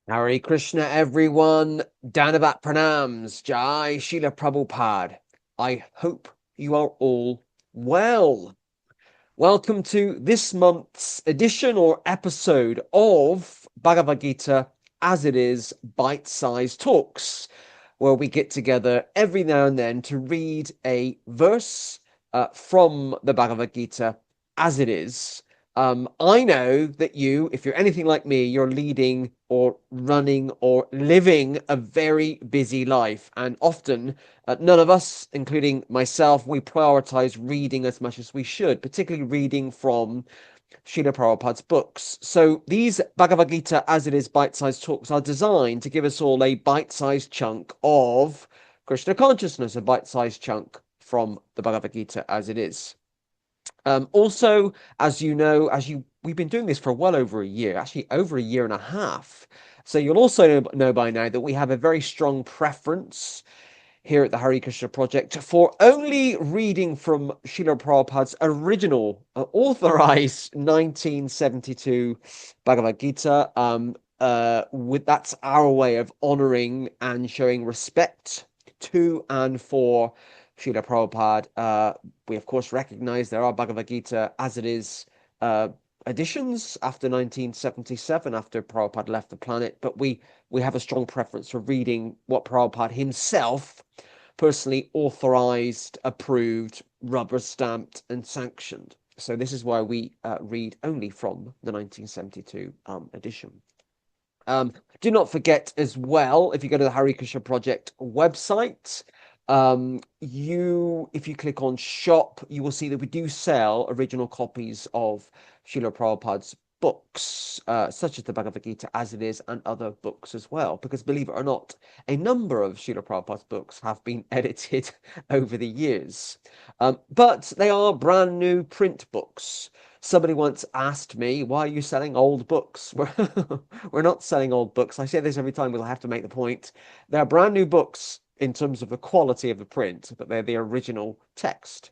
Hare Krishna, everyone. Danavat pranams. Jai Srila Prabhupada. I hope you are all well. Welcome to this month's edition or episode of Bhagavad Gita as it is Bite-Size Talks, where we get together every now and then to read a verse from the Bhagavad Gita as it is. I know that you, if you're anything like me, you're leading or running or living a very busy life. And often, none of us, including myself, we prioritize reading as much as we should, particularly reading from Srila Prabhupada's books. So these Bhagavad Gita, as it is, bite-sized talks are designed to give us all a bite-sized chunk of Krishna consciousness, a bite-sized chunk from the Bhagavad Gita as it is. Also, as you know, we've been doing this for well over a year, actually over a year and a half. So you'll also know by now that we have a very strong preference here at the Hare Krishna Project for only reading from Srila Prabhupada's original authorized 1972 Bhagavad Gita. That's our way of honoring and showing respect to and for Srila Prabhupada. We, of course, recognize there are Bhagavad Gita as it is editions after 1977, after Prabhupada left the planet, but we have a strong preference for reading what Prabhupada himself personally authorized, approved, rubber stamped, and sanctioned. So this is why we read only from the 1972 edition. Do not forget as well, if you go to the Hare Krishna Project website, if you click on shop, you will see that we do sell original copies of Srila Prabhupada's books, such as the Bhagavad Gita as it is, and other books as well. Because believe it or not, a number of Srila Prabhupada's books have been edited over the years. But they are brand new print books. Somebody once asked me, why are you selling old books? We're not selling old books. I say this every time, but I have to make the point. They're brand new books in terms of the quality of the print, but they're the original text.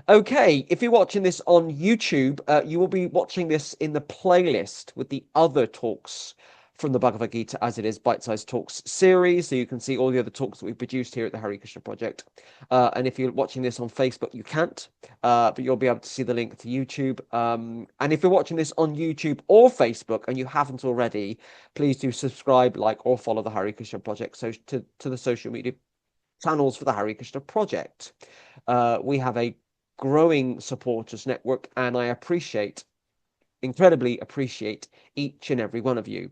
Okay, if you're watching this on YouTube, you will be watching this in the playlist with the other talks from the Bhagavad Gita as it is bite-sized talks series, so you can see all the other talks that we've produced here at the Hare Krishna Project. And if you're watching this on Facebook, you can't, but you'll be able to see the link to YouTube. And if you're watching this on YouTube or Facebook and you haven't already, please do subscribe, like, or follow the Hare Krishna Project to the social media channels for the Hare Krishna Project. We have a growing supporters network, and I incredibly appreciate each and every one of you.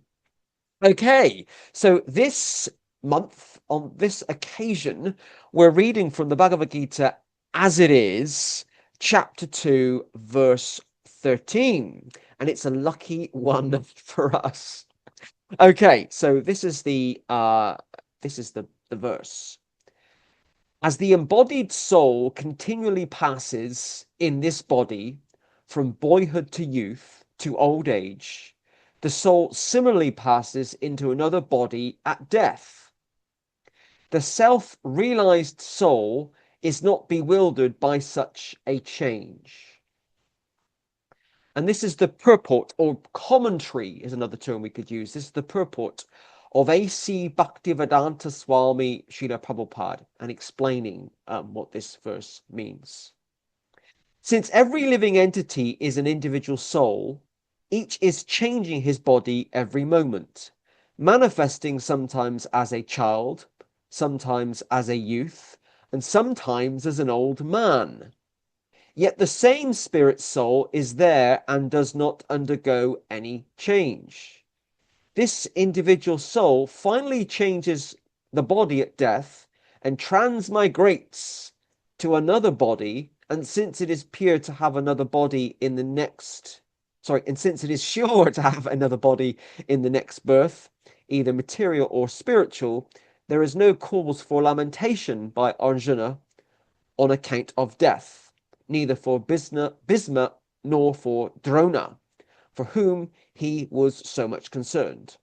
Okay, so this month, on this occasion, we're reading from the Bhagavad Gita as it is, chapter 2, verse 13, and it's a lucky one for us. Okay, so this is the verse. As the embodied soul continually passes in this body from boyhood to youth to old age, the soul similarly passes into another body at death. The self-realized soul is not bewildered by such a change. And this is the purport, or commentary is another term we could use. This is the purport of A.C. Bhaktivedanta Swami Srila Prabhupada, and explaining what this verse means. Since every living entity is an individual soul, each is changing his body every moment, manifesting sometimes as a child, sometimes as a youth, and sometimes as an old man. Yet the same spirit soul is there and does not undergo any change. This individual soul finally changes the body at death and transmigrates to another body, and since it is pure to have another body in the next, and since it is sure to have another body in the next birth, either material or spiritual, there is no cause for lamentation by Arjuna on account of death, neither for Bhisma nor for Drona, for whom he was so much concerned.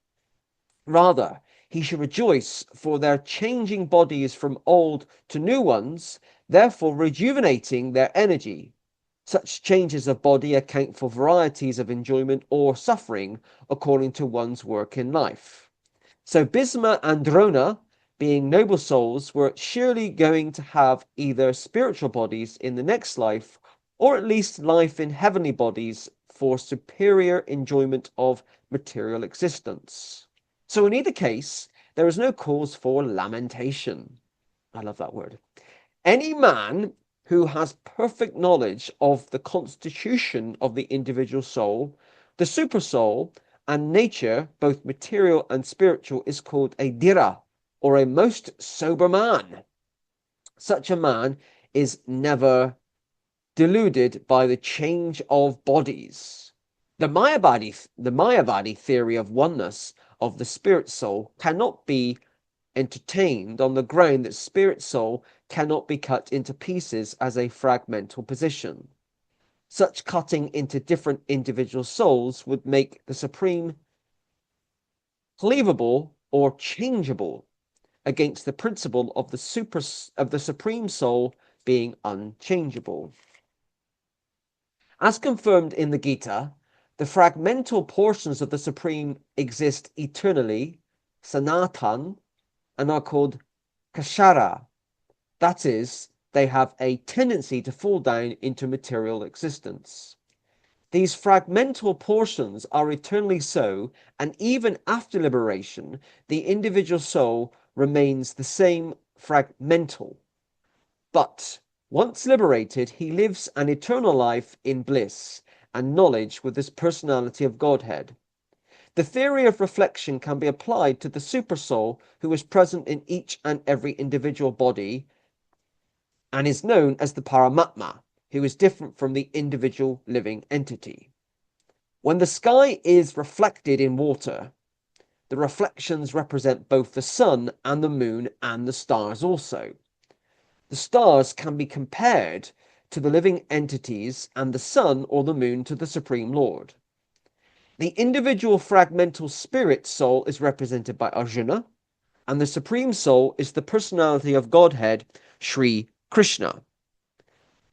Rather, he should rejoice for their changing bodies from old to new ones, therefore rejuvenating their energy. Such changes of body account for varieties of enjoyment or suffering according to one's work in life. So Bhisma and Drona, being noble souls, were surely going to have either spiritual bodies in the next life, or at least life in heavenly bodies for superior enjoyment of material existence. So in either case, there is no cause for lamentation. I love that word. Any man who has perfect knowledge of the constitution of the individual soul, the supersoul, and nature, both material and spiritual, is called a dhira, or a most sober man. Such a man is never deluded by the change of bodies. The Mayavadi theory of oneness of the spirit soul cannot be entertained on the ground that spirit soul cannot be cut into pieces as a fragmental position. Such cutting into different individual souls would make the supreme cleavable or changeable against the principle of the supreme soul being unchangeable. As confirmed in the Gita, the fragmental portions of the supreme exist eternally, sanatan, and are called kashara. That is, they have a tendency to fall down into material existence. These fragmental portions are eternally so, and even after liberation, the individual soul remains the same fragmental. But once liberated, he lives an eternal life in bliss and knowledge with this personality of Godhead. The theory of reflection can be applied to the supersoul who is present in each and every individual body and is known as the Paramatma, who is different from the individual living entity. When the sky is reflected in water, the reflections represent both the sun and the moon and the stars also. The stars can be compared to the living entities and the sun or the moon to the Supreme Lord. The individual fragmental spirit soul is represented by Arjuna, and the Supreme Soul is the personality of Godhead, Sri Krishna.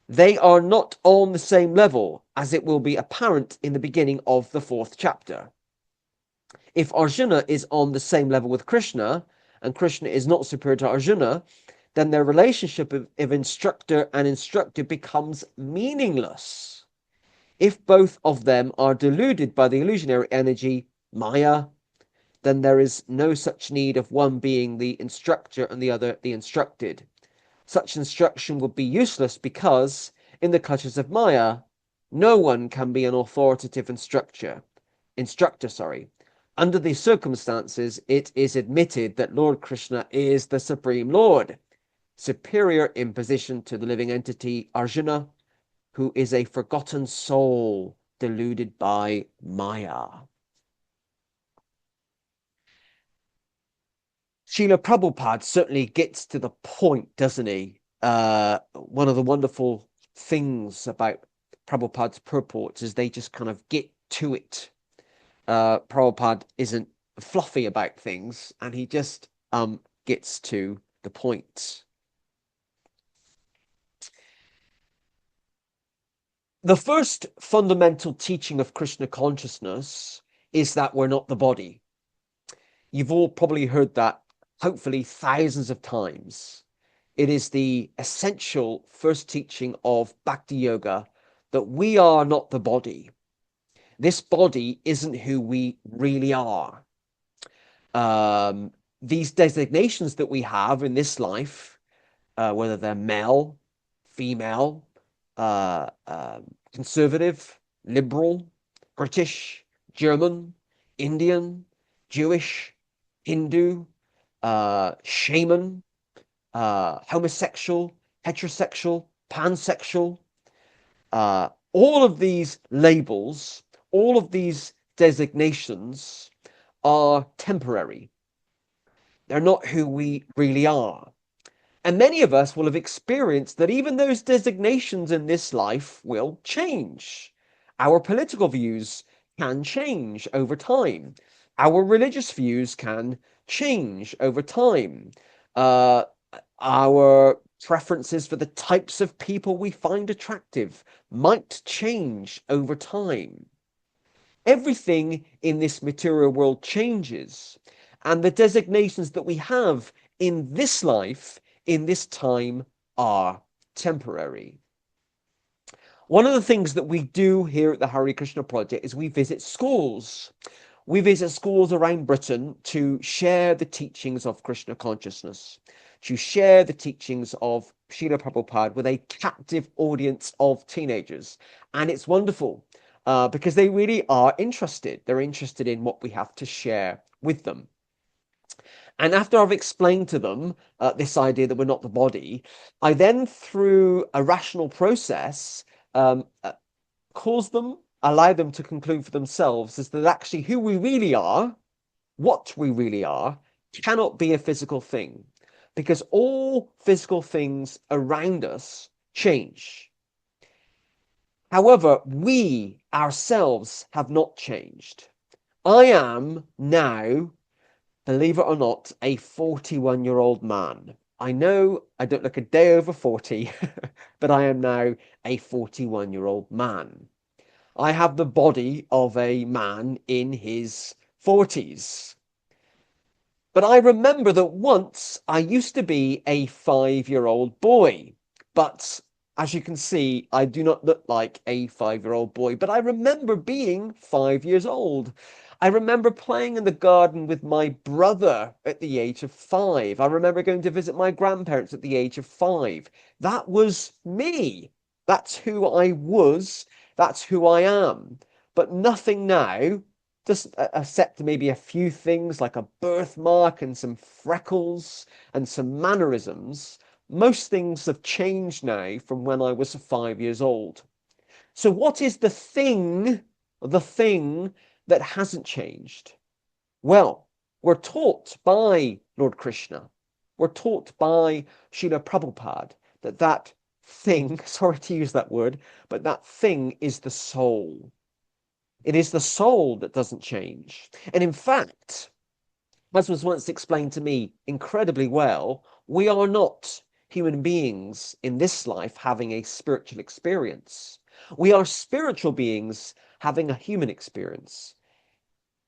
They are not on the same level, as it will be apparent in the beginning of the 4th chapter. If Arjuna is on the same level with Krishna, and Krishna is not superior to Arjuna, then their relationship of instructor and instructed becomes meaningless. If both of them are deluded by the illusionary energy, Maya, then there is no such need of one being the instructor and the other the instructed. Such instruction would be useless because, in the clutches of Maya, no one can be an authoritative instructor. Under these circumstances, it is admitted that Lord Krishna is the Supreme Lord, superior in position to the living entity Arjuna, who is a forgotten soul deluded by Maya. Srila Prabhupada certainly gets to the point, doesn't he? One of the wonderful things about Prabhupada's purports is they just kind of get to it. Prabhupada isn't fluffy about things, and he just gets to the point. The first fundamental teaching of Krishna consciousness is that we're not the body. You've all probably heard that, hopefully, thousands of times. It is the essential first teaching of Bhakti Yoga that we are not the body. This body isn't who we really are. These designations that we have in this life, whether they're male, female, conservative, liberal, British, German, Indian, Jewish, Hindu, shaman, homosexual, heterosexual, pansexual, all of these labels, all of these designations are temporary. They're not who we really are. And many of us will have experienced that even those designations in this life will change. Our political views can change over time. Our religious views can change over time. Our preferences for the types of people we find attractive might change over time. Everything in this material world changes. And the designations that we have in this life, in this time, are temporary. One of the things that we do here at the Hare Krishna Project is we visit schools. We visit schools around Britain to share the teachings of Krishna consciousness, to share the teachings of Srila Prabhupada with a captive audience of teenagers. And it's wonderful because they really are interested. They're interested in what we have to share with them. And after I've explained to them this idea that we're not the body, I then, through a rational process, allow them to conclude for themselves is that actually who we really are, what we really are, cannot be a physical thing, because all physical things around us change. However, we ourselves have not changed. I am now, believe it or not, a 41-year-old man. I know I don't look a day over 40, but I am now a 41-year-old man. I have the body of a man in his 40s. But I remember that once I used to be a 5-year-old boy. But as you can see, I do not look like a 5-year-old boy. But I remember being 5 years old. I remember playing in the garden with my brother at the age of 5. I remember going to visit my grandparents at the age of 5. That was me. That's who I was. That's who I am. But nothing now, just except maybe a few things like a birthmark and some freckles and some mannerisms. Most things have changed now from when I was 5 years old. So what is the thing that hasn't changed? Well, we're taught by Lord Krishna, we're taught by Srila Prabhupada that thing, sorry to use that word, but that thing is the soul. It is the soul that doesn't change. And in fact, as was once explained to me incredibly well, we are not human beings in this life having a spiritual experience. We are spiritual beings having a human experience.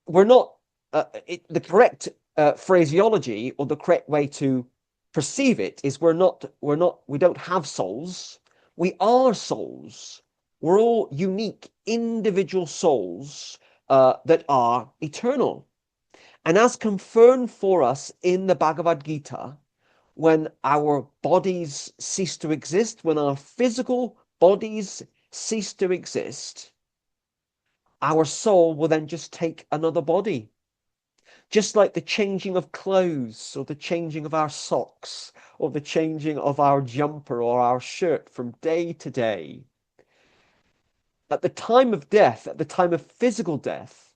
We're not, the correct phraseology or the correct way to perceive it is we don't have souls. We are souls. We're all unique individual souls that are eternal. And as confirmed for us in the Bhagavad Gita, when our bodies cease to exist, when our physical bodies cease to exist, our soul will then just take another body. Just like the changing of clothes, or the changing of our socks, or the changing of our jumper or our shirt from day to day. At the time of death, at the time of physical death,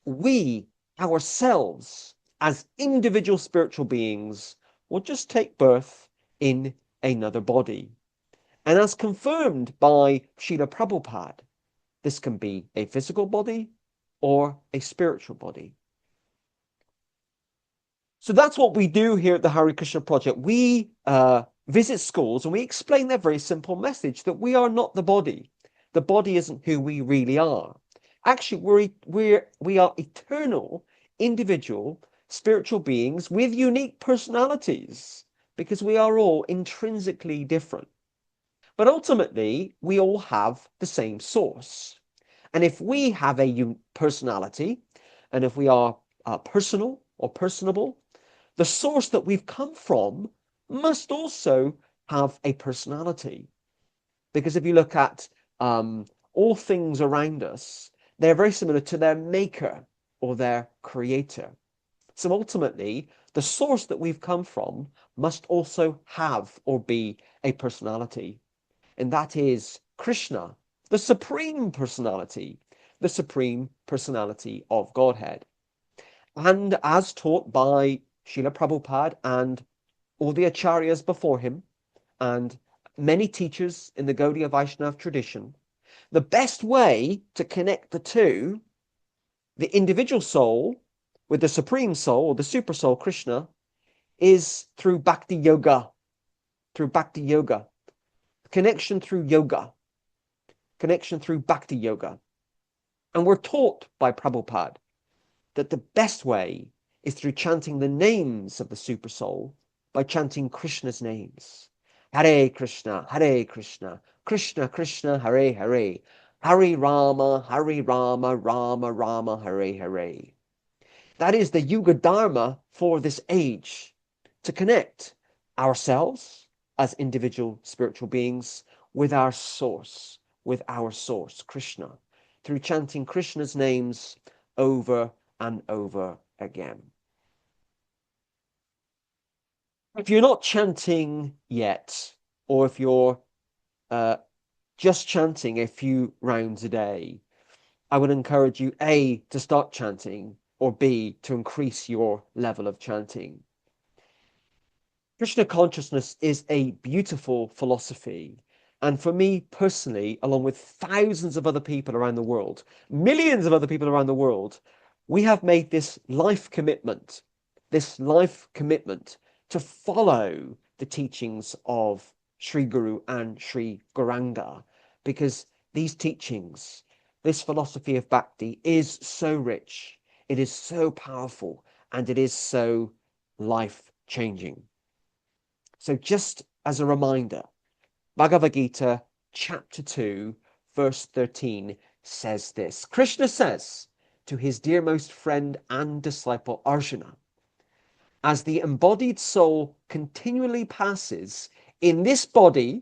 we ourselves, as individual spiritual beings, will just take birth in another body. And as confirmed by Srila Prabhupada, this can be a physical body or a spiritual body. So that's what we do here at the Hare Krishna Project. We visit schools and we explain their very simple message that we are not the body. The body isn't who we really are. Actually, we are eternal, individual, spiritual beings with unique personalities because we are all intrinsically different. But ultimately, we all have the same source. And if we have a personality, and if we are personal or personable, the source that we've come from must also have a personality. Because if you look at all things around us, they're very similar to their maker or their creator. So ultimately, the source that we've come from must also have or be a personality. And that is Krishna, the supreme personality of Godhead. And as taught by Srila Prabhupada and all the acharyas before him, and many teachers in the Gaudiya Vaishnava tradition, the best way to connect the two, the individual soul with the supreme soul or the super soul Krishna, is through bhakti yoga. Through bhakti yoga. Connection through yoga. Connection through bhakti yoga. And we're taught by Prabhupada that the best way is through chanting the names of the Supersoul by chanting Krishna's names. Hare Krishna, Krishna Krishna, Hare Hare, Hare Rama, Rama Rama, Hare Hare. That is the Yuga Dharma for this age, to connect ourselves as individual spiritual beings with our source, Krishna, through chanting Krishna's names over and over again. If you're not chanting yet, or if you're just chanting a few rounds a day, I would encourage you, A, to start chanting, or B, to increase your level of chanting. Krishna consciousness is a beautiful philosophy. And for me personally, along with thousands of other people around the world, millions of other people around the world, we have made this life commitment to follow the teachings of Sri Guru and Sri Gauranga, because these teachings, this philosophy of bhakti is so rich, it is so powerful, and it is so life-changing. So just as a reminder, Bhagavad Gita chapter 2, verse 13 says this. Krishna says to his dearmost friend and disciple Arjuna, as the embodied soul continually passes in this body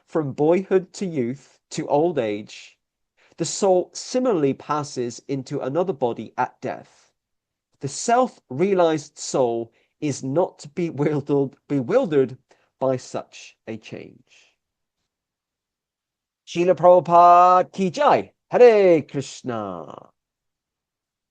from boyhood to youth to old age, the soul similarly passes into another body at death. The self-realized soul is not bewildered by such a change. Srila Prabhupada ki jai. Hare Krishna.